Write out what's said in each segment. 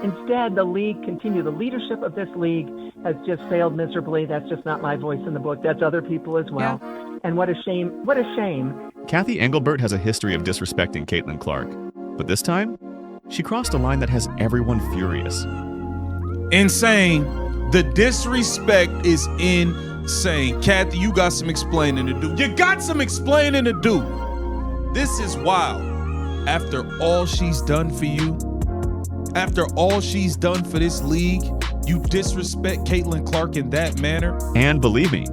Instead, the league continued. The leadership of this league has just failed miserably. That's just not my voice in the book. That's other people as well. Yeah. And what a shame. What a shame. Kathy Engelbert has a history of disrespecting Caitlin Clark. But this time, she crossed a line that has everyone furious. Insane. The disrespect is insane. Kathy, you got some explaining to do. You got some explaining to do. This is wild. After all she's done for you, after all she's done for this league, you disrespect Caitlin Clark in that manner? And believe me,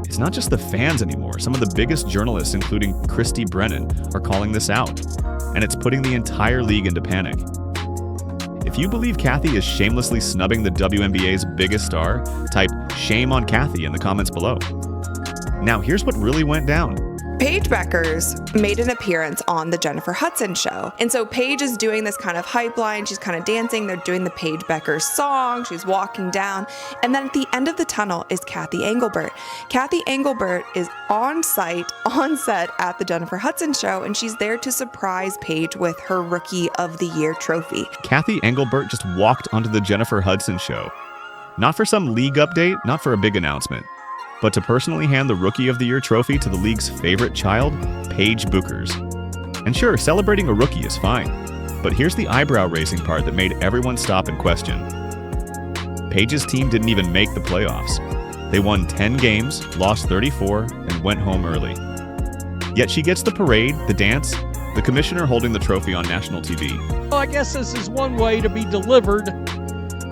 it's not just the fans anymore. Some of the biggest journalists, including Brennan, are calling this out. And it's putting the entire league into panic. If you believe Kathy is shamelessly snubbing the WNBA's biggest star, type "shame on Kathy" in the comments below. Now here's what really went down. Paige Bueckers made an appearance on the Jennifer Hudson show. And so Paige is doing this kind of hype line. She's kind of dancing. They're doing the Paige Bueckers song. She's walking down. And then at the end of the tunnel is Kathy Engelbert. Kathy Engelbert is on set at the Jennifer Hudson show, and she's there to surprise Paige with her Rookie of the Year trophy. Kathy Engelbert just walked onto the Jennifer Hudson show. Not for some league update, not for a big announcement, but to personally hand the Rookie of the Year trophy to the league's favorite child, Paige Bueckers. And sure, celebrating a rookie is fine, but here's the eyebrow-raising part that made everyone stop and question. Paige's team didn't even make the playoffs. They won 10 games, lost 34, and went home early. Yet she gets the parade, the dance, the commissioner holding the trophy on national TV. Well, I guess this is one way to be delivered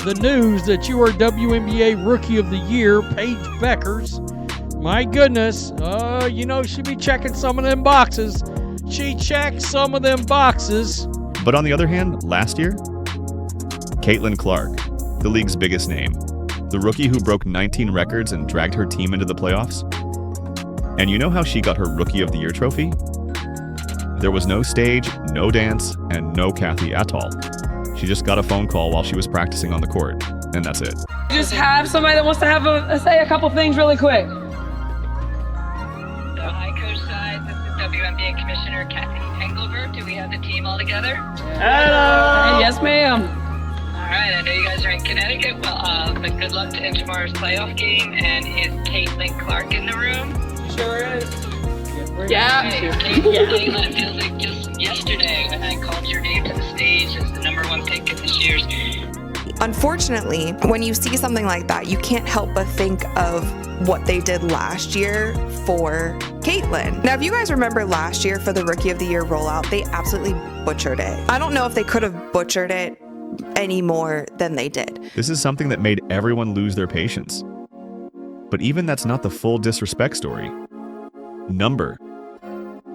the news that you are WNBA Rookie of the Year, Paige Bueckers. My goodness, she'd be checking some of them boxes. She checked some of them boxes. But on the other hand, last year, Caitlin Clark, the league's biggest name, the rookie who broke 19 records and dragged her team into the playoffs. And you know how she got her Rookie of the Year trophy? There was no stage, no dance, and no Kathy at all. She just got a phone call while she was practicing on the court, and that's it. Just have somebody that wants to say a couple things really quick. So hi, Coach Side. This is WNBA Commissioner Kathy Engelbert. Do we have the team all together? Hello. Yes, ma'am. All right. I know you guys are in Connecticut. Well, but good luck to tomorrow's playoff game. And is Caitlin Clark in the room? Sure is. Yeah. Caitlin, it feels like just yesterday when I called your name to the stage as the #1 pick in this year's. Unfortunately, when you see something like that, you can't help but think of what they did last year for Caitlin. Now, if you guys remember last year for the Rookie of the Year rollout, they absolutely butchered it. I don't know if they could have butchered it any more than they did. This is something that made everyone lose their patience. But even that's not the full disrespect story. Number.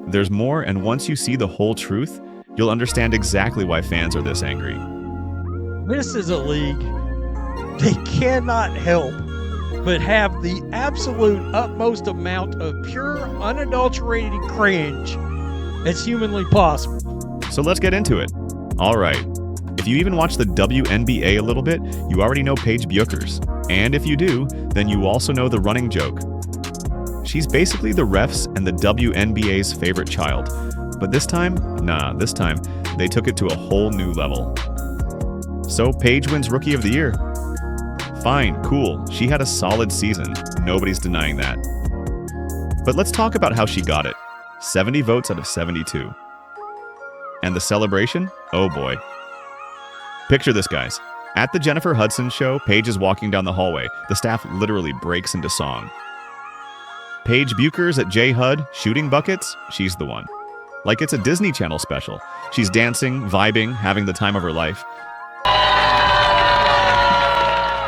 There's more, and once you see the whole truth, you'll understand exactly why fans are this angry. This is a league. They cannot help but have the absolute utmost amount of pure, unadulterated cringe as humanly possible. So let's get into it. All right. If you even watch the WNBA a little bit, you already know Paige Bueckers. And if you do, then you also know the running joke. She's basically the refs and the WNBA's favorite child. But this time, they took it to a whole new level. So Paige wins Rookie of the Year. Fine, cool, she had a solid season. Nobody's denying that. But let's talk about how she got it. 70 votes out of 72. And the celebration? Oh boy. Picture this, guys. At the Jennifer Hudson show, Paige is walking down the hallway. The staff literally breaks into song. Paige Bueckers at J HUD, shooting buckets, she's the one. Like it's a Disney Channel special. She's dancing, vibing, having the time of her life.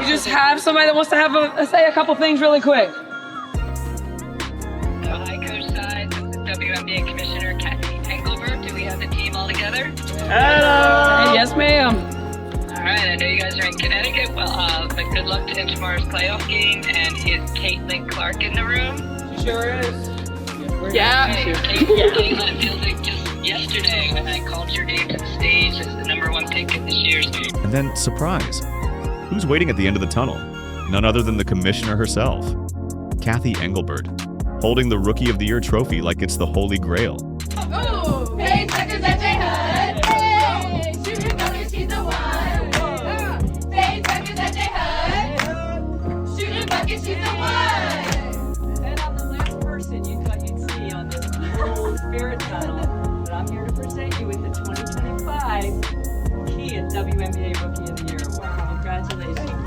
You just have somebody that wants to say a couple things really quick. So hi, Coach Side. This is WNBA Commissioner Kathy Engelbert. Do we have the team all together? Hello. Yes, ma'am. All right. I know you guys are in Connecticut. Well, but good luck to tomorrow's playoff game. And is Caitlin Clark in the room? Sure is. Yeah. Caitlin, it feels like just yesterday when I called your name to the stage as the #1 pick in this year's. And then, surprise. Who's waiting at the end of the tunnel? None other than the commissioner herself, Kathy Engelbert, holding the Rookie of the Year trophy like it's the Holy Grail. Ooh, Paige Bueckers at J HUD. Hey, shooting buckets, she's the one. WNBA Rookie of the Year. Wow, congratulations.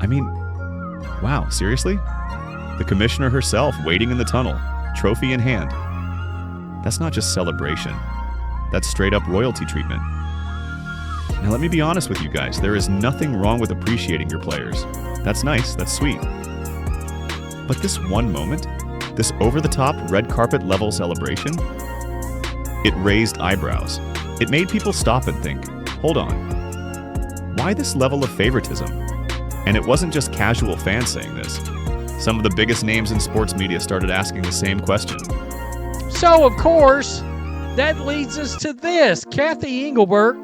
I mean, wow, seriously? The commissioner herself waiting in the tunnel, trophy in hand. That's not just celebration. That's straight up royalty treatment. Now let me be honest with you guys, there is nothing wrong with appreciating your players. That's nice, that's sweet. But this one moment, this over-the-top red carpet level celebration, it raised eyebrows. It made people stop and think, hold on, why this level of favoritism? And it wasn't just casual fans saying this. Some of the biggest names in sports media started asking the same question. So, of course, that leads us to this. Kathy Engelbert,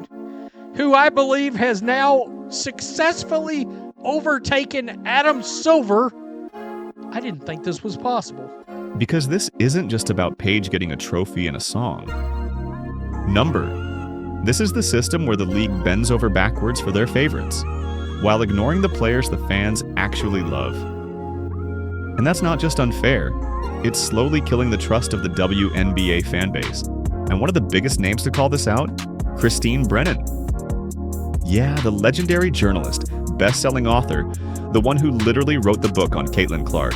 who I believe has now successfully overtaken Adam Silver. I didn't think this was possible. Because this isn't just about Paige getting a trophy and a song. Number. This is the system where the league bends over backwards for their favorites, while ignoring the players the fans actually love. And that's not just unfair, it's slowly killing the trust of the WNBA fanbase. And one of the biggest names to call this out? Christine Brennan. Yeah, the legendary journalist, best-selling author, the one who literally wrote the book on Caitlin Clark.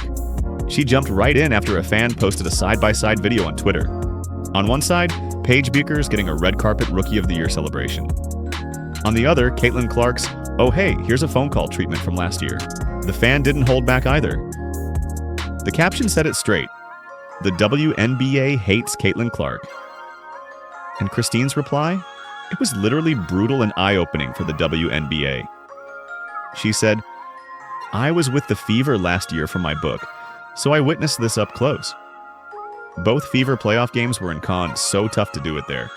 She jumped right in after a fan posted a side-by-side video on Twitter. On one side, Paige Bueckers getting a red carpet Rookie of the Year celebration. On the other, Caitlin Clark's, oh hey, here's a phone call treatment from last year. The fan didn't hold back either. The caption said it straight. The WNBA hates Caitlin Clark. And Christine's reply? It was literally brutal and eye-opening for the WNBA. She said, I was with the Fever last year for my book, so I witnessed this up close. Both Fever playoff games were in Cannes, so tough to do it there.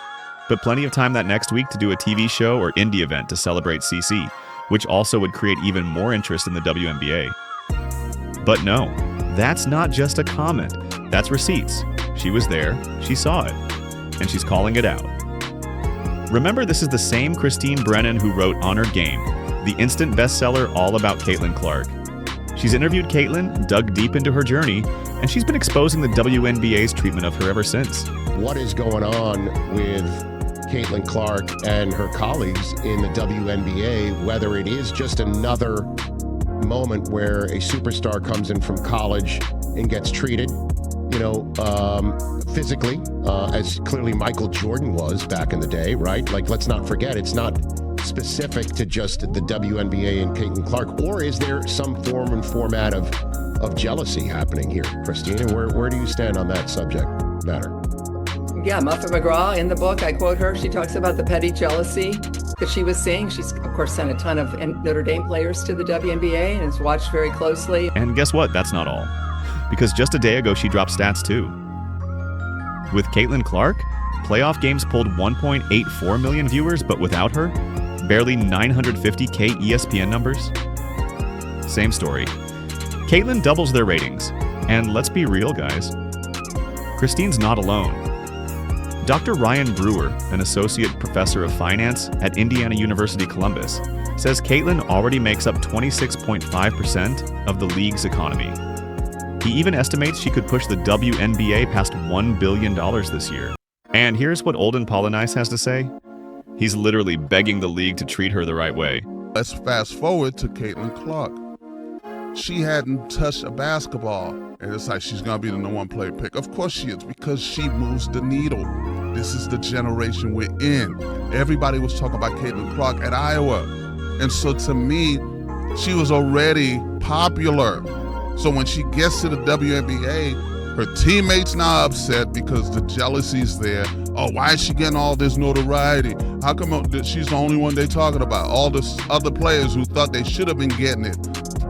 But plenty of time that next week to do a TV show or indie event to celebrate CC, which also would create even more interest in the WNBA. But no, that's not just a comment, that's receipts. She was there, she saw it, and she's calling it out. Remember, this is the same Christine Brennan who wrote Honored Game, the instant bestseller all about Caitlin Clark. She's interviewed Caitlin, dug deep into her journey, and she's been exposing the WNBA's treatment of her ever since. What is going on with Caitlin Clark and her colleagues in the WNBA, whether it is just another moment where a superstar comes in from college and gets treated, physically, as clearly Michael Jordan was back in the day, right? Like, let's not forget, it's not specific to just the WNBA and Caitlin Clark, or is there some form and format of jealousy happening here, Christine? And where do you stand on that subject matter? Yeah, Muffet McGraw in the book, I quote her, she talks about the petty jealousy that she was seeing. She's, of course, sent a ton of Notre Dame players to the WNBA and has watched very closely. And guess what? That's not all. Because just a day ago, she dropped stats too. With Caitlin Clark, playoff games pulled 1.84 million viewers, but without her, barely 950K ESPN numbers. Same story. Caitlin doubles their ratings. And let's be real, guys. Christine's not alone. Dr. Ryan Brewer, an associate professor of finance at Indiana University Columbus, says Caitlin already makes up 26.5% of the league's economy. He even estimates she could push the WNBA past $1 billion this year. And here's what Olden Polonice has to say. He's literally begging the league to treat her the right way. Let's fast forward to Caitlin Clark. She hadn't touched a basketball, and it's like she's going to be the number one player pick. Of course she is, because she moves the needle. This is the generation we're in. Everybody was talking about Caitlin Clark at Iowa. And so to me, she was already popular. So when she gets to the WNBA, her teammates now upset because the jealousy's there. Oh, why is she getting all this notoriety? How come she's the only one they're talking about? All the other players who thought they should have been getting it.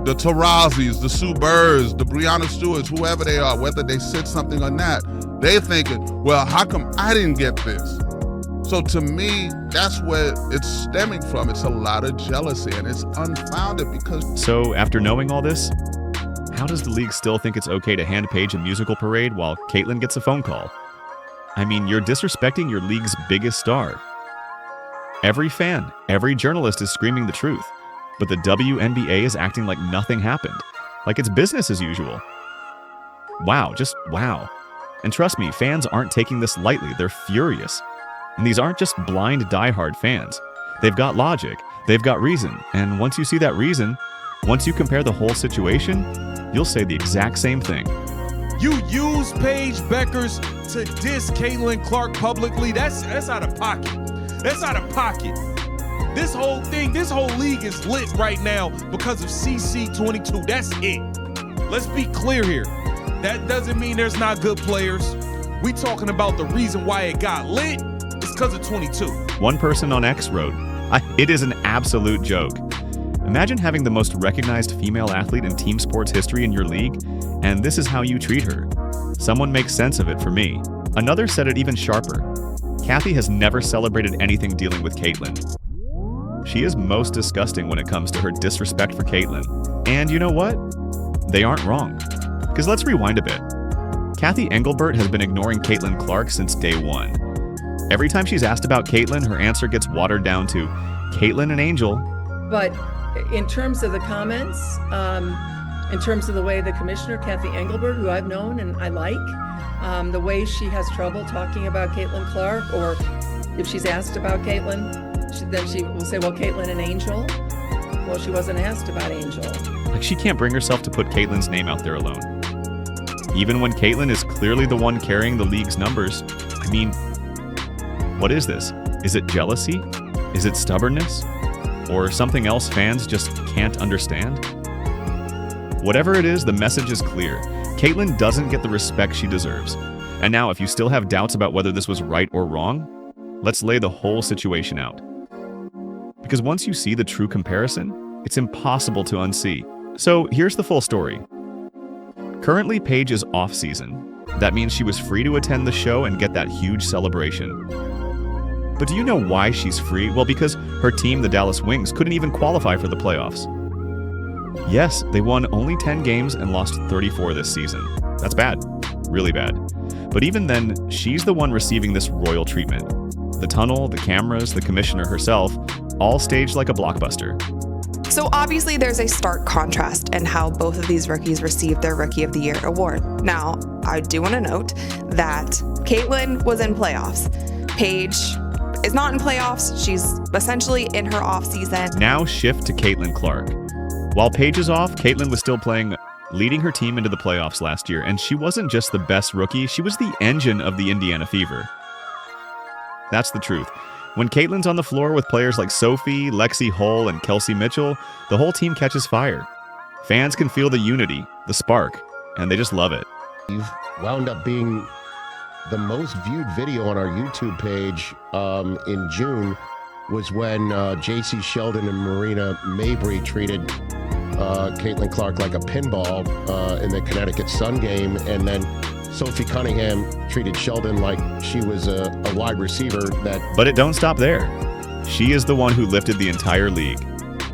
The Tarazis, the Sue Birds, the Breonna Stewarts, whoever they are, whether they said something or not, they're thinking, well, how come I didn't get this? So to me, that's where it's stemming from. It's a lot of jealousy, and it's unfounded because... So after knowing all this, how does the league still think it's okay to hand Paige a musical parade while Caitlin gets a phone call? I mean, you're disrespecting your league's biggest star. Every fan, every journalist is screaming the truth, but the WNBA is acting like nothing happened, like it's business as usual. Wow, just wow. And trust me, fans aren't taking this lightly, they're furious. And these aren't just blind diehard fans. They've got logic, they've got reason, and once you see that reason, once you compare the whole situation, you'll say the exact same thing. You use Paige Beckers to diss Caitlin Clark publicly? That's out of pocket. That's out of pocket. This whole league is lit right now because of CC22. That's it. Let's be clear here. That doesn't mean there's not good players. We talking about the reason why it got lit. It's because of 22. One person on X wrote, "It is an absolute joke. Imagine having the most recognized female athlete in team sports history in your league, and this is how you treat her. Someone makes sense of it for me." Another said it even sharper. Kathy has never celebrated anything dealing with Caitlin. She is most disgusting when it comes to her disrespect for Caitlin. And you know what? They aren't wrong. Because let's rewind a bit. Kathy Engelbert has been ignoring Caitlin Clark since day one. Every time she's asked about Caitlin, her answer gets watered down to Caitlin and Angel. But in terms of the comments, in terms of the way the commissioner, Kathy Engelbert, who I've known and I like, the way she has trouble talking about Caitlin Clark, or if she's asked about Caitlin, then she will say, well, Caitlin and Angel. Well, she wasn't asked about Angel. Like, she can't bring herself to put Caitlin's name out there alone. Even when Caitlin is clearly the one carrying the league's numbers. I mean, what is this? Is it jealousy? Is it stubbornness? Or something else fans just can't understand? Whatever it is, the message is clear. Caitlin doesn't get the respect she deserves. And now, if you still have doubts about whether this was right or wrong, let's lay the whole situation out. Because once you see the true comparison, it's impossible to unsee. So here's the full story. Currently, Paige is off season. That means she was free to attend the show and get that huge celebration. But do you know why she's free? Well, because her team, the Dallas Wings, couldn't even qualify for the playoffs. Yes, they won only 10 games and lost 34 this season. That's bad. Really bad. But even then, she's the one receiving this royal treatment. The tunnel, the cameras, the commissioner herself, all staged like a blockbuster. So obviously there's a stark contrast in how both of these rookies received their Rookie of the Year award. Now, I do want to note that Caitlin was in playoffs. Paige is not in playoffs. She's essentially in her off season. Now shift to Caitlin Clark. While Paige is off, Caitlin was still playing, leading her team into the playoffs last year, and she wasn't just the best rookie, she was the engine of the Indiana Fever. That's the truth. When Caitlin's on the floor with players like Sophie, Lexi Hull, and Kelsey Mitchell, the whole team catches fire. Fans can feel the unity, the spark, and they just love it. You've wound up being the most viewed video on our YouTube page in June was when J.C. Sheldon and Marina Mabry treated Caitlin Clark like a pinball in the Connecticut Sun game, and then Sophie Cunningham treated Sheldon like she was a wide receiver. But it don't stop there. She is the one who lifted the entire league.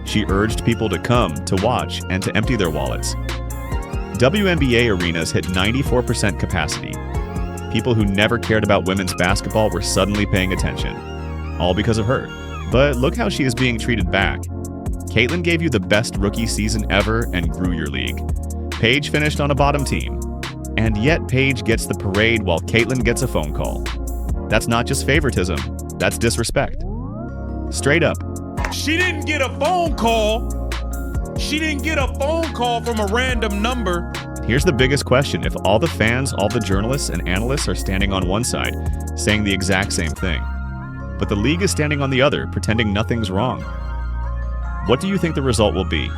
She urged people to come, to watch, and to empty their wallets. WNBA arenas hit 94% capacity. People who never cared about women's basketball were suddenly paying attention. All because of her. But look how she is being treated back. Caitlin gave you the best rookie season ever and grew your league. Paige finished on a bottom team. And yet Paige gets the parade while Caitlin gets a phone call. That's not just favoritism, that's disrespect. Straight up. She didn't get a phone call. She didn't get a phone call from a random number. Here's the biggest question. If all the fans, all the journalists and analysts are standing on one side, saying the exact same thing, but the league is standing on the other, pretending nothing's wrong, what do you think the result will be?